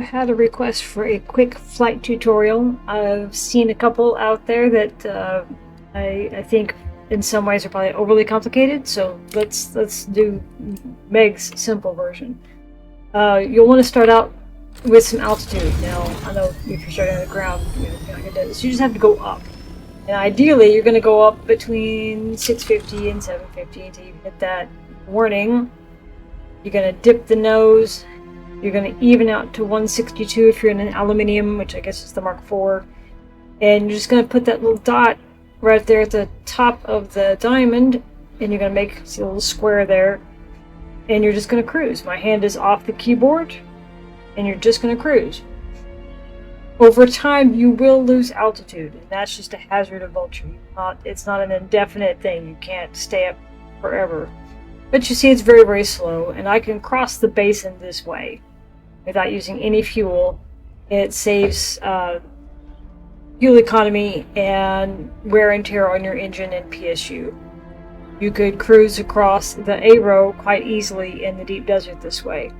had a request for a quick flight tutorial. I've seen a couple out there that I think in some ways are probably overly complicated, so let's do Meg's simple version. You'll want to start out with some altitude. Now, I know if you're starting on the ground, you're not going to do this. You just have to go up. And ideally, you're going to go up between 650 and 750 until you hit that warning. You're going to dip the nose. You're going to even out to 162 if you're in an aluminium, which I guess is the Mark IV. And you're just going to put that little dot right there at the top of the diamond, and you're going to make see a little square there, and you're just going to cruise. My hand is off the keyboard, and you're just going to cruise. Over time, you will lose altitude, and that's just a hazard of vulture. It's not an indefinite thing. You can't stay up forever. But you see, it's very, very slow, and I can cross the basin this way without using any fuel. It saves fuel economy and wear and tear on your engine and PSU. You could cruise across the A-row quite easily in the deep desert this way.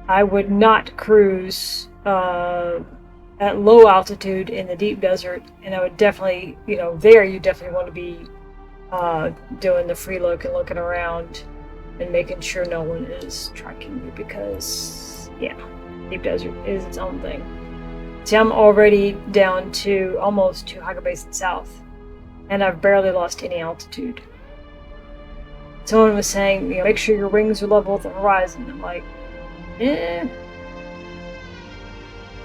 I would not cruise at low altitude in the deep desert, and I would definitely, there you definitely want to be doing the free look and looking around and making sure no one is tracking you, because deep desert is its own thing. See, I'm already down to almost to Haga Basin South, and I've barely lost any altitude. Someone was saying, make sure your wings are level with the horizon. I'm like,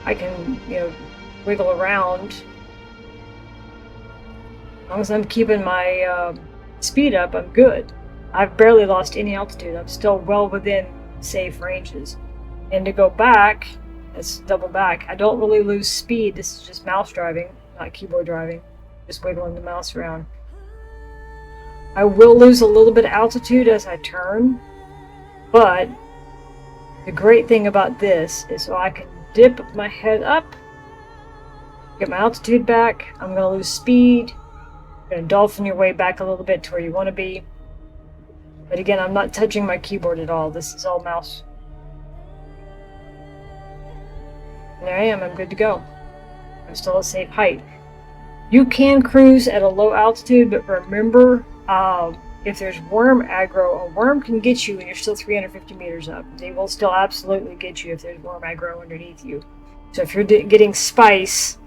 I can, wiggle around. As long as I'm keeping my speed up, I'm good. I've barely lost any altitude. I'm still well within safe ranges. And to go back, it's double back. I don't really lose speed. This is just mouse driving, not keyboard driving. Just wiggling the mouse around. I will lose a little bit of altitude as I turn, but the great thing about this is so I can dip my head up, get my altitude back. I'm going to lose speed. You're going to dolphin your way back a little bit to where you want to be. But again, I'm not touching my keyboard at all. This is all mouse. And there I am. I'm good to go. I'm still a safe height. You can cruise at a low altitude, but remember, if there's worm aggro, a worm can get you and you're still 350 meters up. They will still absolutely get you if there's worm aggro underneath you. So if you're getting spice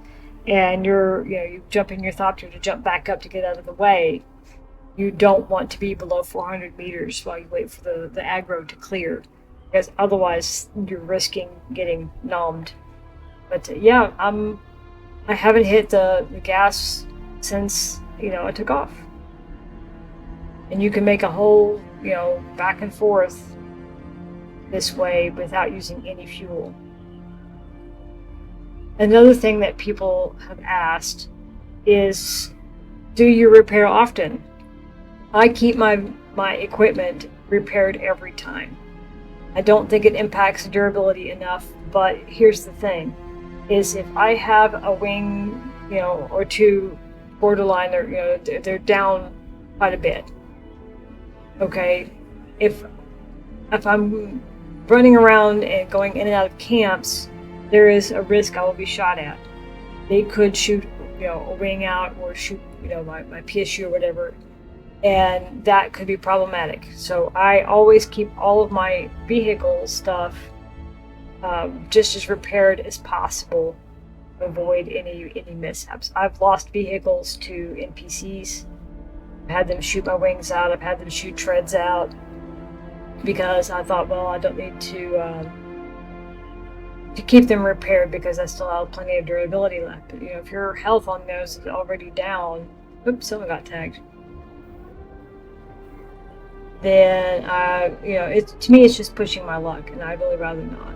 and you jump in your thopter to jump back up to get out of the way, you don't want to be below 400 meters while you wait for the aggro to clear, because otherwise you're risking getting numbed. But I haven't hit the gas since I took off. And you can make a whole, back and forth this way without using any fuel. Another thing that people have asked is, do you repair often? I keep my equipment repaired every time. I don't think it impacts durability enough, but here's the thing, is if I have a wing, or two borderline, they're down quite a bit. Okay, if I'm running around and going in and out of camps, there is a risk I will be shot at. They could shoot, a wing out, or shoot, my PSU or whatever, and that could be problematic. So I always keep all of my vehicle stuff just as repaired as possible to avoid any mishaps. I've lost vehicles to NPCs. I've had them shoot my wings out. I've had them shoot treads out because I thought, well, I don't need to keep them repaired because I still have plenty of durability left. But if your health on those is already down, oops, someone got tagged. Then to me it's just pushing my luck, and I'd really rather not.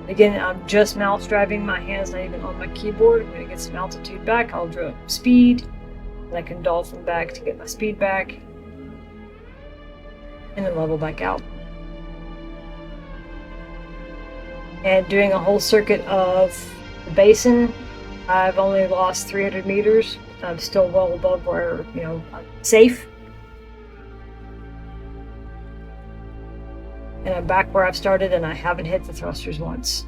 Again, I'm just mouse driving. My hand's not even on my keyboard. I'm going to get some altitude back. I'll drop speed, and I can dolphin back to get my speed back, and then level back out. And doing a whole circuit of the basin, I've only lost 300 meters. I'm still well above where, I'm safe. And I'm back where I've started, and I haven't hit the thrusters once.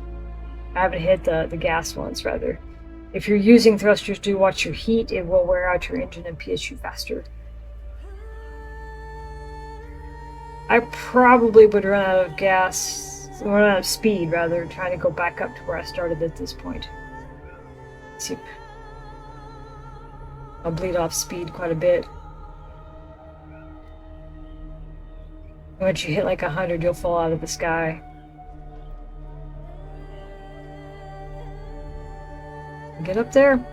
I haven't hit the gas once, rather. If you're using thrusters to watch your heat, it will wear out your engine and PS you faster. I probably would run out of gas, run out of speed, rather, trying to go back up to where I started at this point. Let's see. I'll bleed off speed quite a bit. Once you hit like 100, you'll fall out of the sky. Get up there?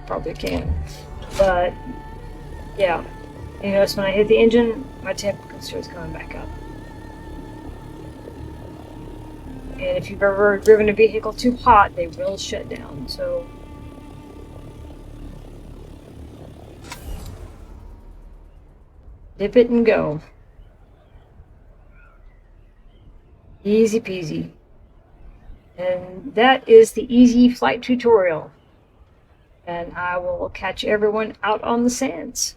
Probably can. But, yeah. You notice when I hit the engine, my temperature is coming back up. And if you've ever driven a vehicle too hot, they will shut down. So, dip it and go. Easy peasy. And that is the easy flight tutorial. And I will catch everyone out on the sands.